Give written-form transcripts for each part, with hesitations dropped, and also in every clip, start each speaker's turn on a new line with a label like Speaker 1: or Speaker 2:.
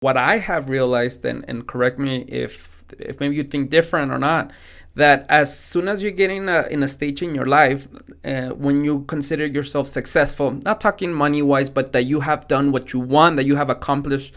Speaker 1: what I have realized, and correct me if maybe you think different or not, that as soon as you get in a stage in your life, when you consider yourself successful, not talking money wise, but that you have done what you want, that you have accomplished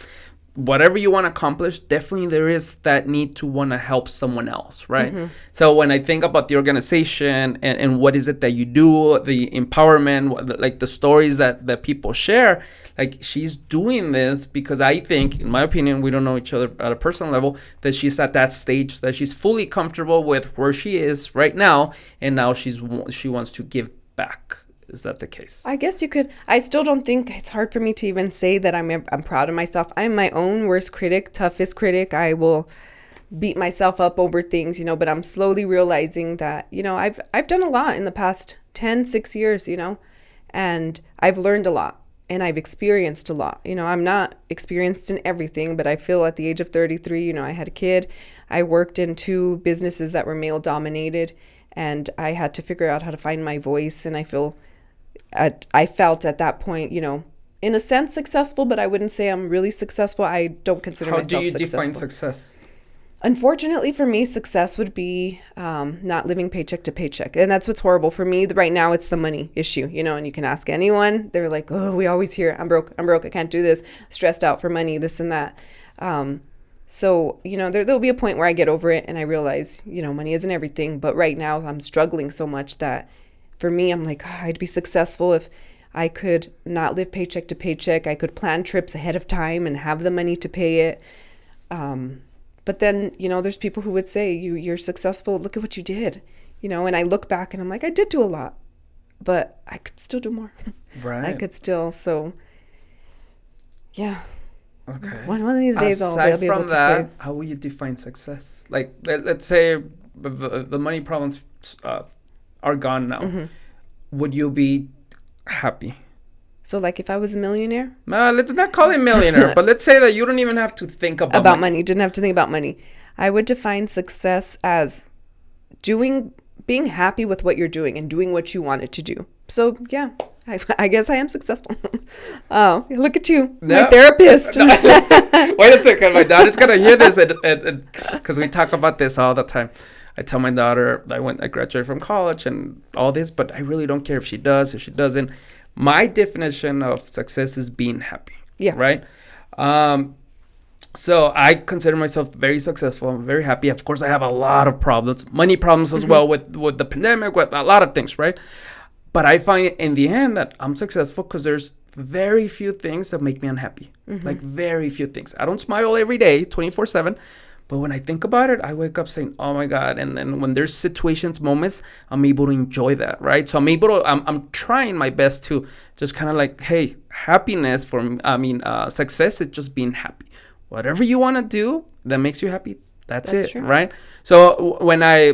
Speaker 1: whatever you want to accomplish, definitely there is that need to want to help someone else, right? So when I think about the organization and what is it that you do, the empowerment, like the stories that people share, like she's doing this because I think, in my opinion, we don't know each other at a personal level, that she's at that stage that she's fully comfortable with where she is right now, and now she wants to give back. Is that the case?
Speaker 2: I guess you could. I still don't think it's hard for me to even say that I'm proud of myself. I'm my own worst critic, toughest critic. I will beat myself up over things, but I'm slowly realizing that, I've done a lot in the past 6 years, and I've learned a lot and I've experienced a lot. I'm not experienced in everything, but I feel at the age of 33, I had a kid. I worked in 2 businesses that were male dominated, and I had to figure out how to find my voice. And I felt at that point, in a sense successful, but I wouldn't say I'm really successful. I don't consider myself successful.
Speaker 1: How do you define success?
Speaker 2: Unfortunately for me, success would be not living paycheck to paycheck. And that's what's horrible for me. Right now, it's the money issue, and you can ask anyone. They're like, oh, we always hear, I'm broke, I can't do this, stressed out for money, this and that. So, there'll be a point where I get over it and I realize, money isn't everything. But right now, I'm struggling so much that for me, I'm like, I'd be successful if I could not live paycheck to paycheck. I could plan trips ahead of time and have the money to pay it. But then, there's people who would say, you're successful. Look at what you did. And I look back and I'm like, I did do a lot, but I could still do more.
Speaker 1: Right.
Speaker 2: I could still. So, yeah.
Speaker 1: Okay.
Speaker 2: One of these days I'll be able to say.
Speaker 1: How will you define success? Like, let's say the money problems are gone now. Would you be happy?
Speaker 2: So, like, if I was a millionaire?
Speaker 1: Let's not call it millionaire, but let's say that you don't even have to think about
Speaker 2: money. Didn't have to think about money. I would define success as being happy with what you're doing and doing what you wanted to do. So, yeah, I guess I am successful. Oh, look at you, my therapist.
Speaker 1: Wait a second. My daughter's going to hear this because we talk about this all the time. I tell my daughter I graduated from college and all this, but I really don't care if she does, if she doesn't. My definition of success is being happy.
Speaker 2: Yeah.
Speaker 1: Right? So I consider myself very successful. I'm very happy. Of course, I have a lot of problems, money problems as well with the pandemic, with a lot of things, right? But I find in the end that I'm successful because there's very few things that make me unhappy. Like very few things. I don't smile every day, 24/7. But when I think about it, I wake up saying, oh my God. And then when there's situations, moments, I'm able to enjoy that, right? So I'm trying my best to just kind of like, hey, happiness success is just being happy. Whatever you want to do that makes you happy, that's it, true. Right? So when I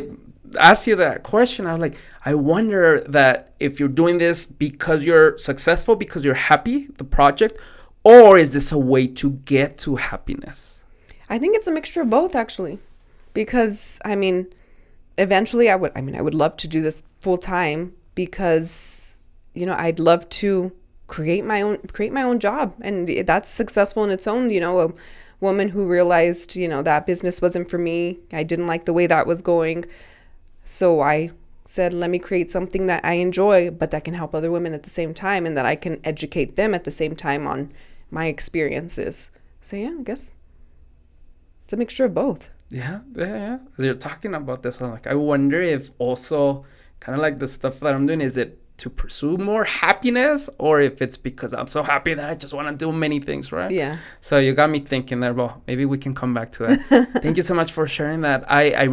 Speaker 1: asked you that question, I was like, I wonder that if you're doing this because you're successful, because you're happy, the project, or is this a way to get to happiness?
Speaker 2: I think it's a mixture of both, actually, because eventually I would love to do this full time because, I'd love to create my own job, and that's successful in its own. A woman who realized, that business wasn't for me. I didn't like the way that was going, so I said, let me create something that I enjoy, but that can help other women at the same time, and that I can educate them at the same time on my experiences. So yeah, I guess it's a mixture of both.
Speaker 1: Yeah. As you're talking about this, I'm like, I wonder if also kind of like the stuff that I'm doing, is it to pursue more happiness, or if it's because I'm so happy that I just want to do many things, right?
Speaker 2: Yeah.
Speaker 1: So you got me thinking there. Well, maybe we can come back to that. Thank you so much for sharing that. I